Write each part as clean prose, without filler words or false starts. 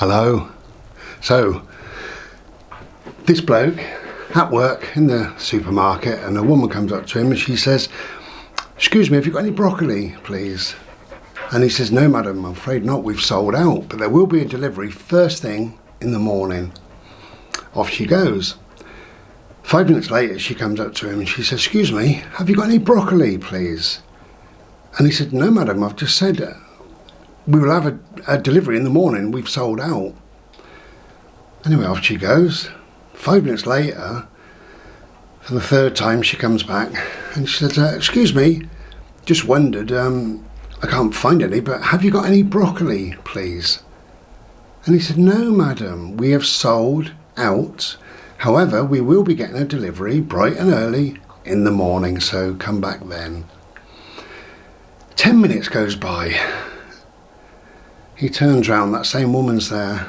Hello. So, this bloke at work in the supermarket, and a woman comes up to him and she says, "Excuse me, have you got any broccoli, please?" And he says, "No, madam, I'm afraid not. We've sold out, but there will be a delivery first thing in the morning." Off she goes. 5 minutes later, she comes up to him and she says, "Excuse me, have you got any broccoli, please?" And he said, "No, madam, I've just said we will have a delivery in the morning. We've sold out." Anyway, off she goes. 5 minutes later, for the third time, she comes back and she says, "Excuse me, just wondered, I can't find any, but have you got any broccoli, please?" And he said, "No, madam, we have sold out. However, we will be getting a delivery bright and early in the morning, so come back then." 10 minutes goes by. He turns round, that same woman's there.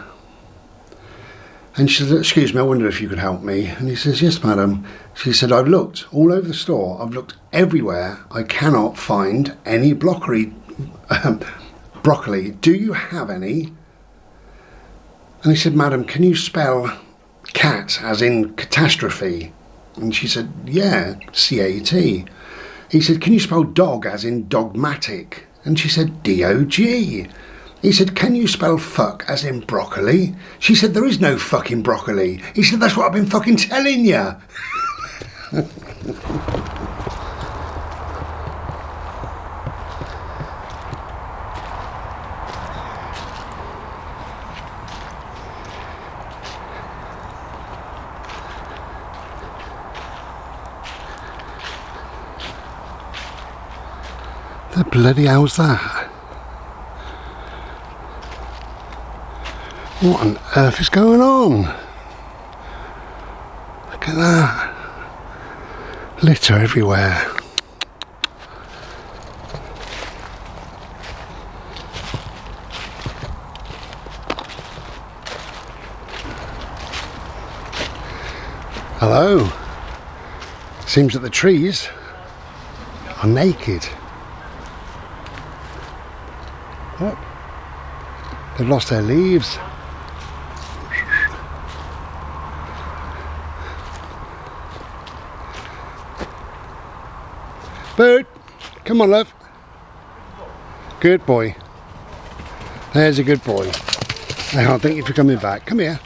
And she says, "Excuse me, I wonder if you could help me." And he says, "Yes, madam." She said, "I've looked all over the store. I've looked everywhere. I cannot find any broccoli. Do you have any?" And he said, "Madam, can you spell cat as in catastrophe?" And she said, "Yeah, CAT." He said, "Can you spell dog as in dogmatic?" And she said, DOG. He said, "Can you spell fuck as in broccoli?" She said, "There is no fucking broccoli." He said, "That's what I've been fucking telling you." The bloody hell's that? What on earth is going on? Look at that. Litter everywhere. Hello. Seems that the trees are naked. Look. They've lost their leaves. Bird, come on, love. Good boy. There's a good boy. I thank you for coming back. Come here.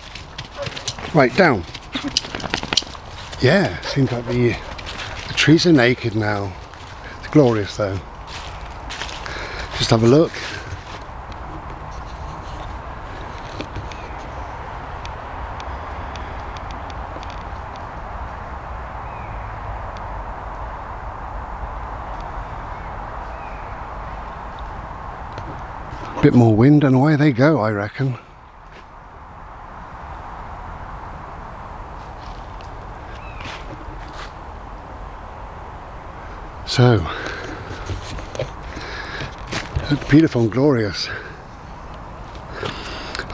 Right, down. Yeah, seems like the trees are naked now. It's glorious though. Just have a look. Bit more wind and away they go, I reckon. So, look beautiful and glorious.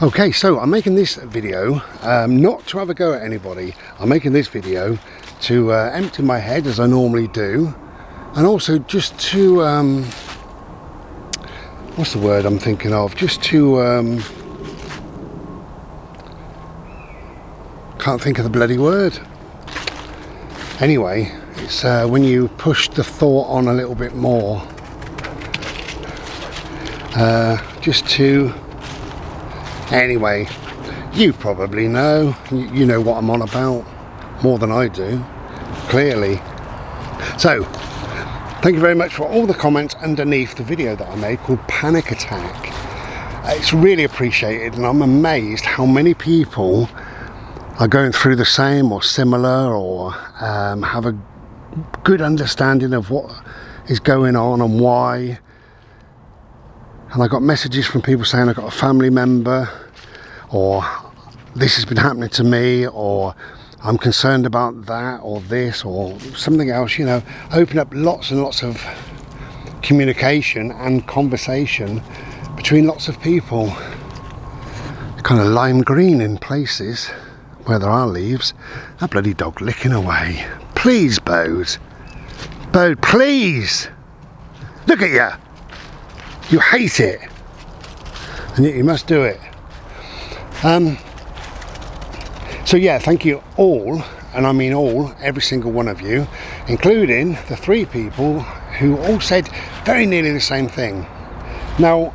Okay, so I'm making this video not to have a go at anybody. I'm making this video to empty my head as I normally do, and also just to what's the word I'm thinking of? Just to can't think of the bloody word. Anyway, it's when you push the thought on a little bit more. Just to... Anyway, you probably know. You know what I'm on about. More than I do. Clearly. So, thank you very much for all the comments underneath the video that I made called Panic Attack. It's really appreciated, and I'm amazed how many people are going through the same or similar, or have a good understanding of what is going on and why. And I got messages from people saying I got a family member, or this has been happening to me, or I'm concerned about that, or this, or something else, you know. Open up lots and lots of communication and conversation between lots of people. Kind of lime green in places where there are leaves. That bloody dog licking away. Please, Bode. Bode, please! Look at you! You hate it! And yet you must do it. So yeah, thank you all, and I mean all, every single one of you, including the 3 people who all said very nearly the same thing. Now,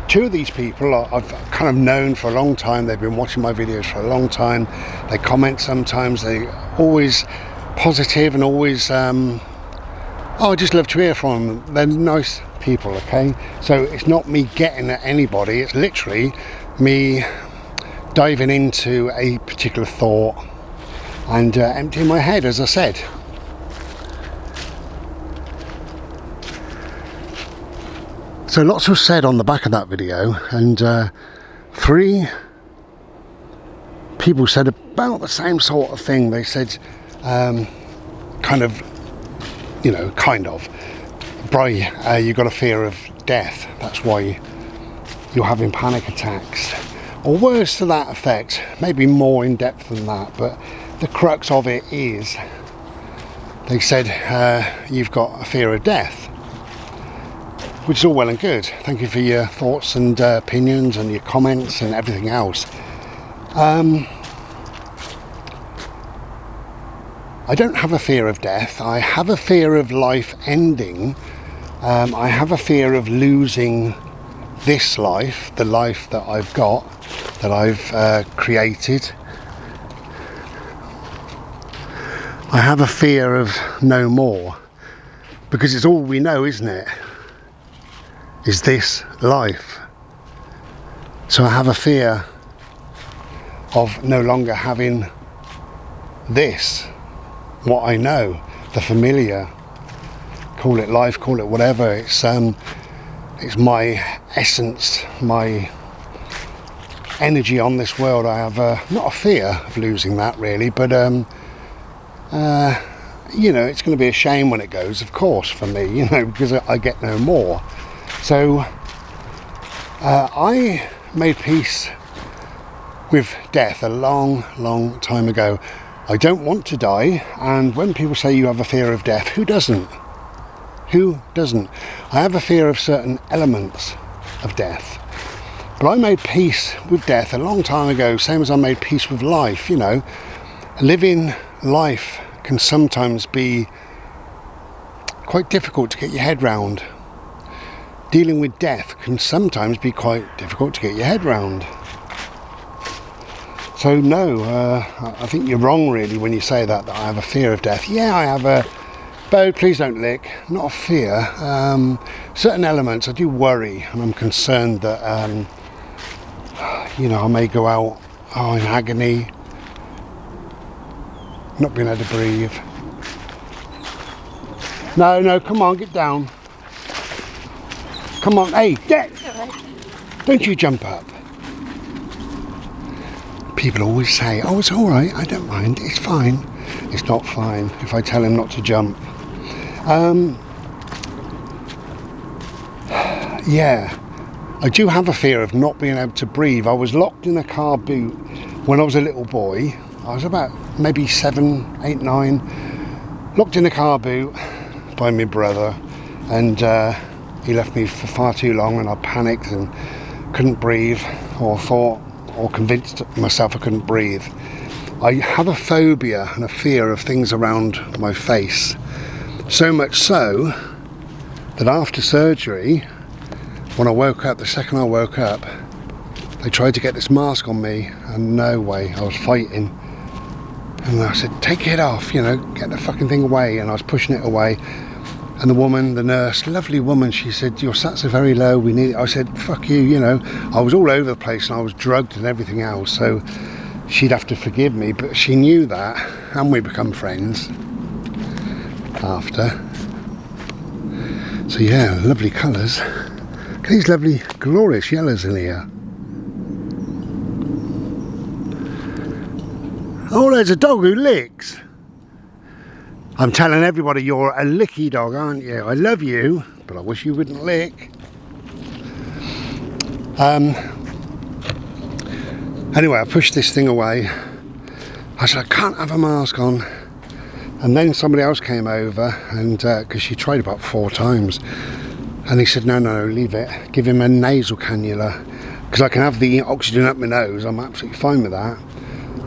2 of these people I've kind of known for a long time. They've been watching my videos for a long time. They comment sometimes. They're always positive and always, I just love to hear from them. They're nice people, okay? So it's not me getting at anybody. It's literally me diving into a particular thought and emptying my head, as I said. So lots was said on the back of that video, and 3 people said about the same sort of thing. They said kind of, Bry, you've got a fear of death, that's why you're having panic attacks, or words to that effect, maybe more in depth than that. But the crux of it is, they said you've got a fear of death, which is all well and good. Thank you for your thoughts and opinions and your comments and everything else. I don't have a fear of death. I have a fear of life ending. I have a fear of losing this life, the life that I've got, that I've created. I have a fear of no more, because it's all we know, isn't it? Is this life. So I have a fear of no longer having this, what I know, the familiar. Call it life, call it whatever. It's my essence, my energy on this world. I have not a fear of losing that really, but it's going to be a shame when it goes, of course, for me, because I get no more. So I made peace with death a long time ago. I don't want to die, and when people say you have a fear of death, who doesn't? Who doesn't? I have a fear of certain elements of death, but I made peace with death a long time ago, same as I made peace with life. Living life can sometimes be quite difficult to get your head round. Dealing with death can sometimes be quite difficult to get your head round. So no, I think you're wrong really when you say that I have a fear of death. Yeah, I have a, Bo, please don't lick, not a fear. Certain elements I do worry, and I'm concerned that, I may go out in agony, not being able to breathe. No, come on, get down. Come on, hey, get! Don't you jump up. People always say, oh, it's all right, I don't mind, it's fine. It's not fine if I tell him not to jump. Yeah, I do have a fear of not being able to breathe. I was locked in a car boot when I was a little boy. I was about maybe 7, 8, 9. Locked in a car boot by my brother, and he left me for far too long, and I panicked and couldn't breathe, or thought, or convinced myself I couldn't breathe. I have a phobia and a fear of things around my face. So much so that after surgery, when I woke up, the second I woke up, they tried to get this mask on me, and no way, I was fighting. And I said, take it off, get the fucking thing away, and I was pushing it away. And the woman, the nurse, lovely woman, she said, your sats are very low, we need it. I said, fuck you, I was all over the place and I was drugged and everything else, so she'd have to forgive me, but she knew that, and we become friends after. So yeah, lovely colours. Look at these lovely, glorious yellows in here. Oh, there's a dog who licks. I'm telling everybody you're a licky dog, aren't you? I love you, but I wish you wouldn't lick. Anyway, I pushed this thing away. I said, I can't have a mask on. And then somebody else came over, and because she tried about 4 times. And he said, no, leave it. Give him a nasal cannula. because I can have the oxygen up my nose, I'm absolutely fine with that,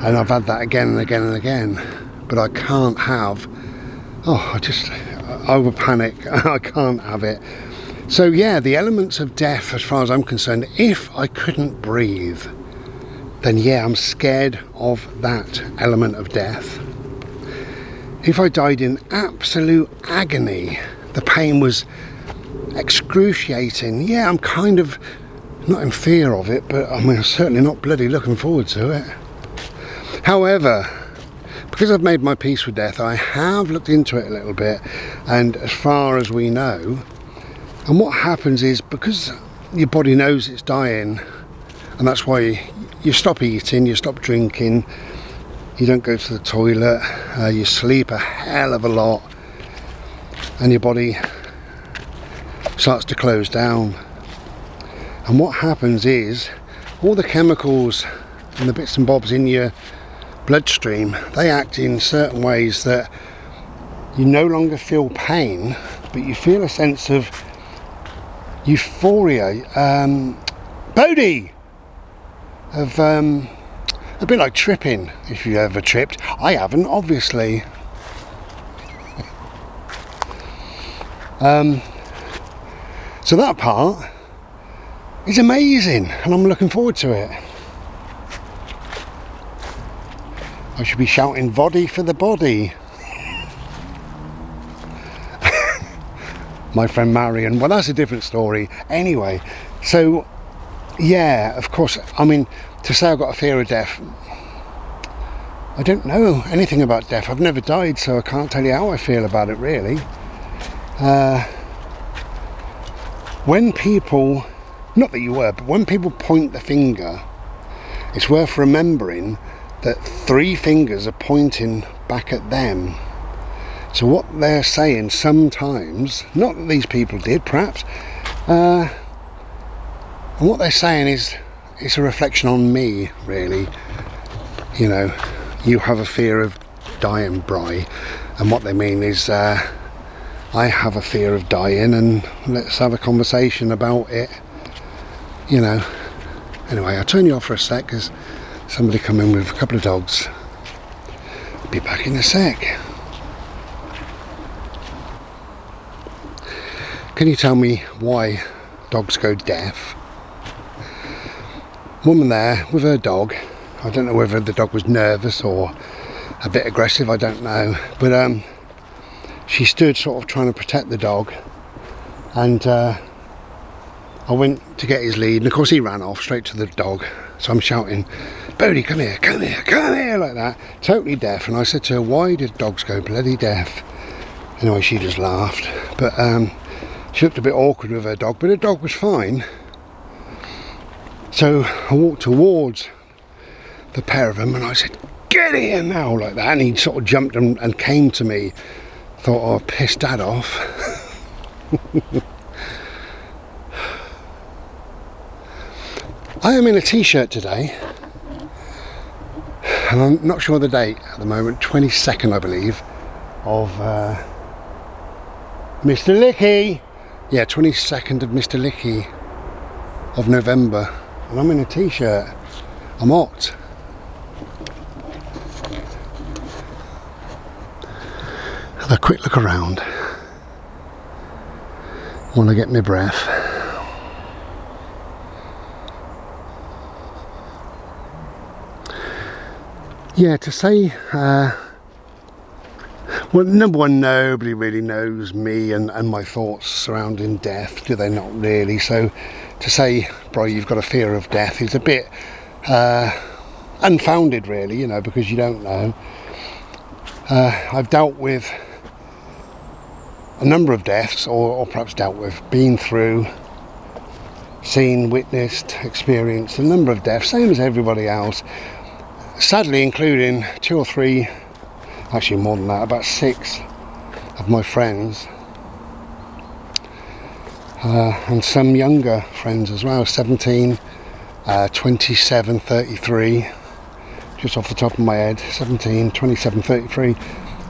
and I've had that again and again and again, but I can't have, I over panic, I can't have it. So yeah, the elements of death, as far as I'm concerned, if I couldn't breathe, then yeah, I'm scared of that element of death. If I died in absolute agony, the pain was excruciating, yeah, I'm kind of not in fear of it, but I'm certainly not bloody looking forward to it. However, because I've made my peace with death, I have looked into it a little bit, and as far as we know, and what happens is, because your body knows it's dying, and that's why you stop eating, you stop drinking, you don't go to the toilet, you sleep a hell of a lot, and your body starts to close down. And what happens is, all the chemicals and the bits and bobs in your bloodstream, they act in certain ways that you no longer feel pain, but you feel a sense of euphoria, Bodhi, of a bit like tripping, if you ever tripped. I haven't, obviously. So that part is amazing, and I'm looking forward to it. I should be shouting "Voddy for the body." My friend Marion, well, that's a different story. Anyway, so yeah, of course, I mean, to say I've got a fear of death, I don't know anything about death. I've never died, so I can't tell you how I feel about it, really. When people, not that you were, but when people point the finger, it's worth remembering that 3 fingers are pointing back at them. So what they're saying sometimes, not that these people did, perhaps, and what they're saying is, it's a reflection on me, really. You know, you have a fear of dying, Bry, and what they mean is, I have a fear of dying, and let's have a conversation about it, you know. Anyway, I'll turn you off for a sec, because somebody come in with a couple of dogs. I'll be back in a sec. Can you tell me why dogs go deaf? Woman there with her dog, I don't know whether the dog was nervous or a bit aggressive, I don't know, but she stood sort of trying to protect the dog, and I went to get his lead, and of course he ran off straight to the dog. So I'm shouting, "Bodhi, come here, come here, come here," like that, totally deaf. And I said to her, "Why did dogs go bloody deaf?" Anyway, she just laughed, but she looked a bit awkward with her dog, but her dog was fine. So I walked towards the pair of them and I said, "Get here now," like that, and he sort of jumped and came to me. Thought, "Oh, I've pissed Dad off." I am in a t-shirt today, and I'm not sure the date at the moment, 22nd I believe, of Mr. Licky. Yeah, 22nd of Mr. Licky of November, and I'm in a t-shirt. I'm hot. Have a quick look around. Want to get my breath. Yeah, to say, well, number one, nobody really knows me and my thoughts surrounding death, do they? Not really. So to say, "Bro, you've got a fear of death," is a bit unfounded, really, you know, because you don't know. I've dealt with a number of deaths, or perhaps dealt with, been through, seen, witnessed, experienced a number of deaths, same as everybody else. Sadly, including 2 or 3, actually more than that, about 6 of my friends, and some younger friends as well, 17, 27, 33, just off the top of my head, 17, 27, 33,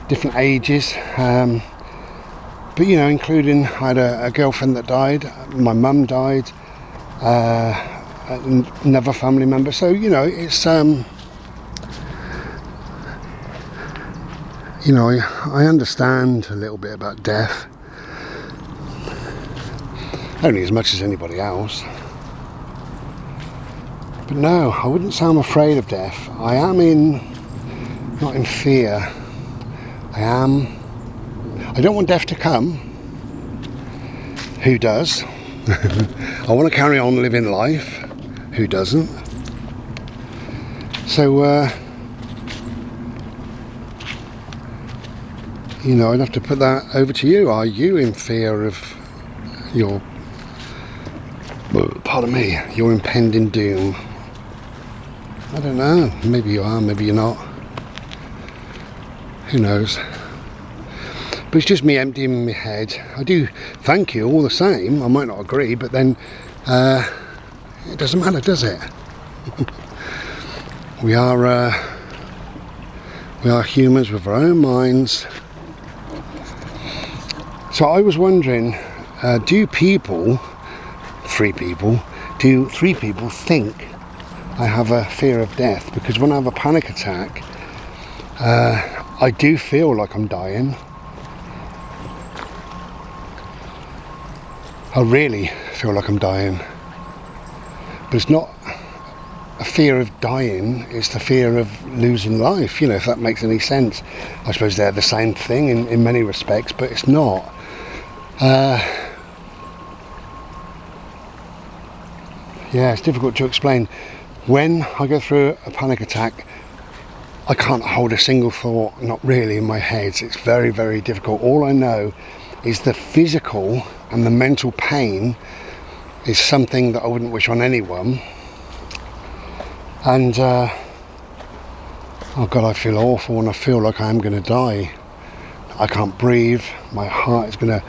different ages, but you know, including, I had a girlfriend that died, my mum died, another family member. So, you know, it's, you know, I understand a little bit about death. Only as much as anybody else. But no, I wouldn't say I'm afraid of death. I am not in fear. I don't want death to come. Who does? I want to carry on living life. Who doesn't? So, you know, I'd have to put that over to you. Are you in fear of your, pardon me, your impending doom? I don't know. Maybe you are, maybe you're not. Who knows? But it's just me emptying my head. I do thank you all the same. I might not agree, but then it doesn't matter, does it? We are humans with our own minds. So I was wondering, do three people think I have a fear of death? Because when I have a panic attack, I do feel like I'm dying. I really feel like I'm dying. But it's not a fear of dying, it's the fear of losing life, you know, if that makes any sense. I suppose they're the same thing in many respects, but it's not. Yeah, it's difficult to explain. When I go through a panic attack, I can't hold a single thought, not really, in my head. It's very, very difficult. All I know is the physical and the mental pain is something that I wouldn't wish on anyone. And, oh God, I feel awful and I feel like I am going to die. I can't breathe, my heart is going to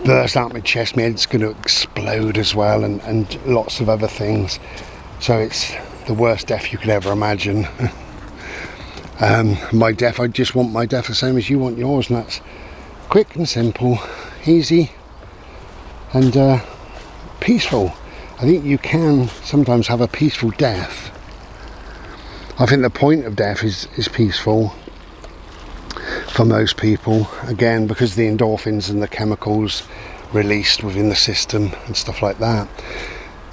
burst out my chest, my head's going to explode as well, and lots of other things. So it's the worst death you could ever imagine. My death, I just want my death the same as you want yours, and that's quick and simple, easy and peaceful. I think you can sometimes have a peaceful death. I think the point of death is peaceful for most people, again because the endorphins and the chemicals released within the system and stuff like that.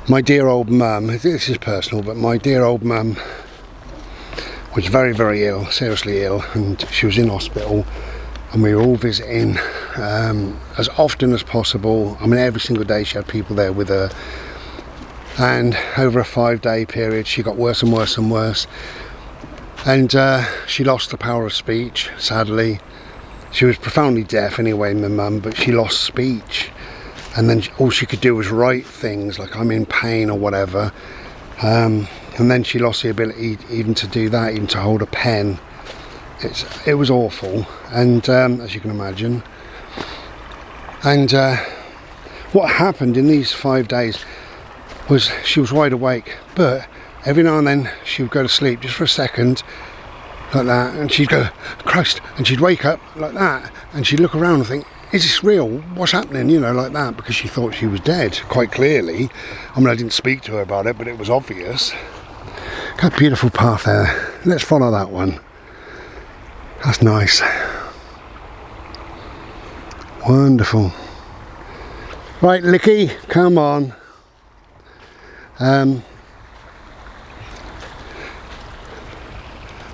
My dear old mum, this is personal, but my dear old mum was very, very ill, seriously ill, and she was in hospital, and we were all visiting as often as possible. I mean, every single day she had people there with her, and over a 5-day period she got worse and worse and worse, and she lost the power of speech, sadly. She was profoundly deaf anyway, my mum, but she lost speech, and then all she could do was write things like "I'm in pain" or whatever, and then she lost the ability even to do that, even to hold a pen. It was awful, and as you can imagine. And what happened in these 5 days was she was wide awake, but every now and then she would go to sleep just for a second like that, and she'd go, "Christ," and she'd wake up like that, and she'd look around and think, "Is this real? What's happening?" You know, like that, because she thought she was dead, quite clearly. I mean, I didn't speak to her about it, but it was obvious. Got a beautiful path there. Let's follow that one. That's nice. Wonderful. Right, Licky, come on.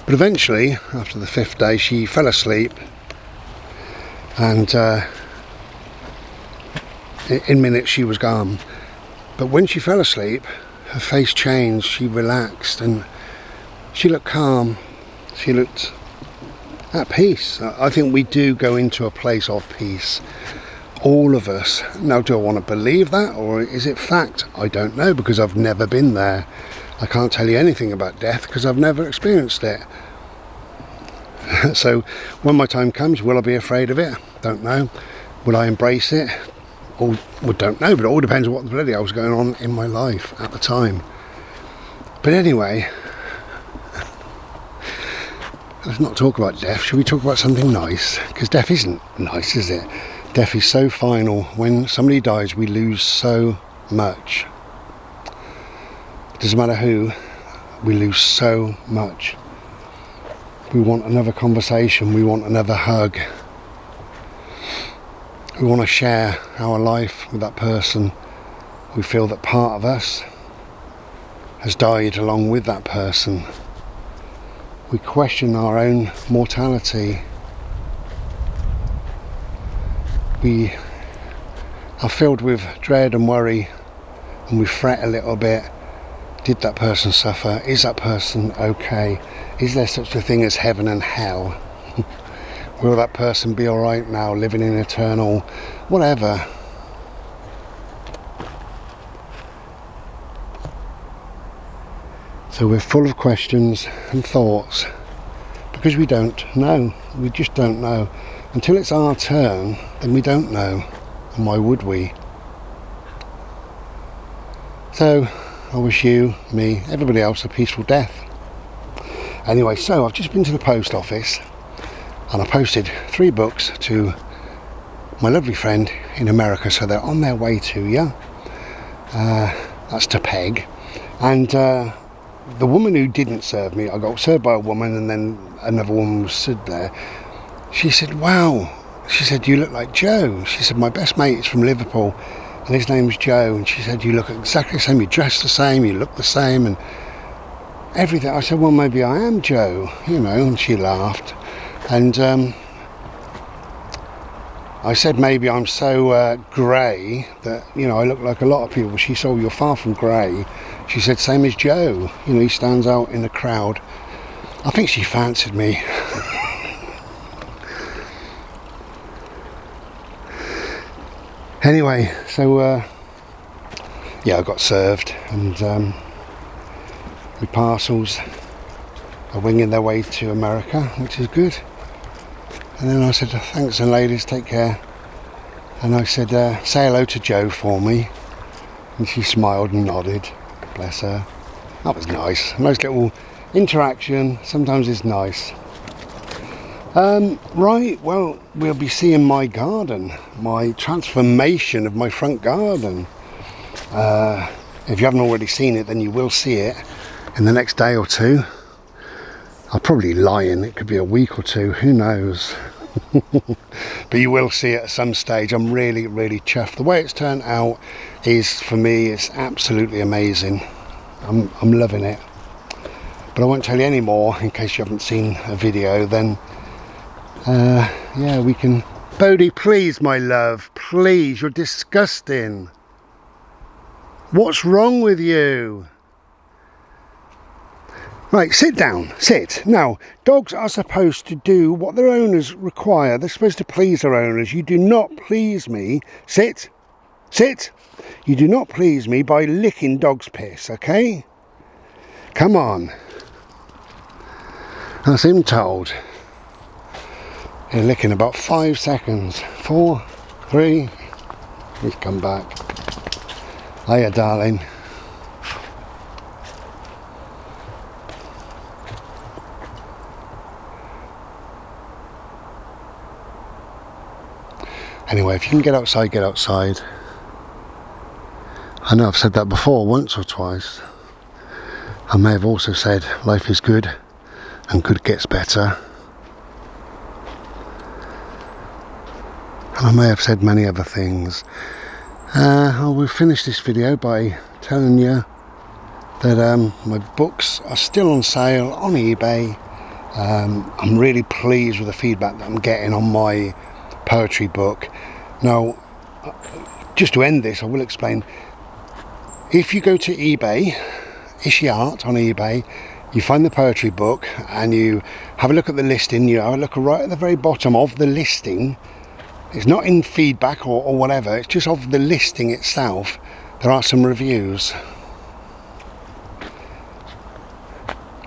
But eventually, after the 5th day, she fell asleep, and in minutes she was gone. But when she fell asleep, her face changed, she relaxed, and she looked calm, she looked at peace. I think we do go into a place of peace, all of us. Now, do I want to believe that, or is it fact? I don't know, because I've never been there. I can't tell you anything about death because I've never experienced it. So when my time comes, will I be afraid of it? Don't know. Will I embrace it? Well, don't know, but it all depends on what the bloody hell was going on in my life at the time. But anyway, let's not talk about death. Should we talk about something nice? Because death isn't nice, is it? Death is so final. When somebody dies, we lose so much. doesn't matter who, we lose so much. We want another conversation, we want another hug. We want to share our life with that person. We feel that part of us has died along with that person. We question our own mortality. We are filled with dread and worry, and we fret a little bit. Did that person suffer? Is that person okay? Is there such a thing as heaven and hell? Will that person be alright now, living in eternal whatever? So we're full of questions and thoughts because we don't know. We just don't know. Until it's our turn, then we don't know. And why would we? So I wish you, me, everybody else a peaceful death. Anyway, so I've just been to the post office and I posted 3 books to my lovely friend in America, so they're on their way to you. That's to Peg. And the woman who didn't serve me, I got served by a woman and then another woman was stood there. She said, wow, she said, you look like Joe. She said, my best mate is from Liverpool and his name's Joe. And she said, you look exactly the same, you dress the same, you look the same and everything. I said, well, maybe I am Joe, you know, and she laughed. And I said, maybe I'm so grey that, you know, I look like a lot of people. She said, oh, you're far from grey. She said, same as Joe. You know, he stands out in the crowd. I think she fancied me. Anyway, so, yeah, I got served and my parcels are winging their way to America, which is good. And then I said, thanks and ladies, take care. And I said, say hello to Joe for me. And she smiled and nodded, bless her. That was nice, a nice little interaction, sometimes it's nice. Right, well, we'll be seeing my garden, my transformation of my front garden. If you haven't already seen it, then you will see it in the next day or two. I'll probably lie in, it could be a week or two, who knows. But you will see it at some stage. I'm really, really chuffed. The way it's turned out is, for me, it's absolutely amazing. I'm loving it. But I won't tell you any more in case you haven't seen a video. Then, yeah, we can... Bodhi, please, my love, please, you're disgusting. What's wrong with you? Right, sit down, sit. Now, dogs are supposed to do what their owners require. They're supposed to please their owners. You do not please me. Sit, sit. You do not please me by licking dog's piss, okay? Come on. As him told. He'll lick in about 5 seconds. 4, 3. He's come back. Hiya, darling. Anyway, if you can get outside, get outside. I know I've said that before, once or twice. I may have also said life is good and good gets better. And I may have said many other things. I will finish this video by telling you that my books are still on sale on eBay. I'm really pleased with the feedback that I'm getting on my poetry book. Now, just to end this, I will explain. If you go to eBay, Ishi Art on eBay, you find the poetry book and you have a look at the listing. You have a look right at the very bottom of the listing. It's not in feedback or whatever, it's just of the listing itself. There are some reviews.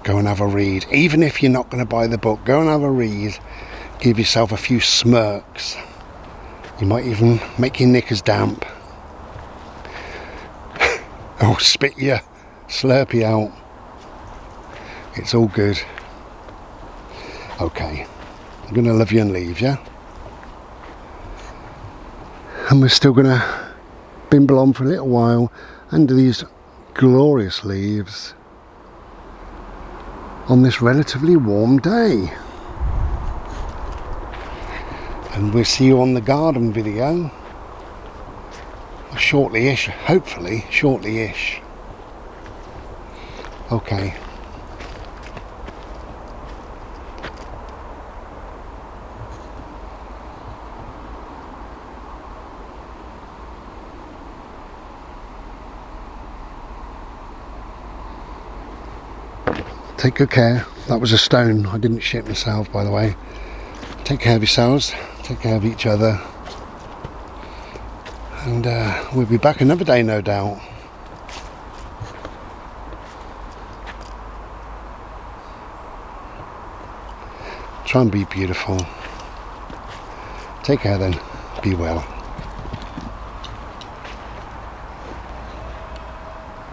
Go and have a read. Even if you're not going to buy the book, go and have a read. Give yourself a few smirks. You might even make your knickers damp. Oh, spit your Slurpee out. It's all good. Okay, I'm going to love you and leave you. And we're still going to bimble on for a little while under these glorious leaves on this relatively warm day. And we'll see you on the garden video shortly-ish, hopefully shortly-ish. Okay. Take good care. That was a stone. I didn't shit myself, by the way. Take care of yourselves. Take care of each other. And we'll be back another day, no doubt. Try and be beautiful. Take care then. Be well.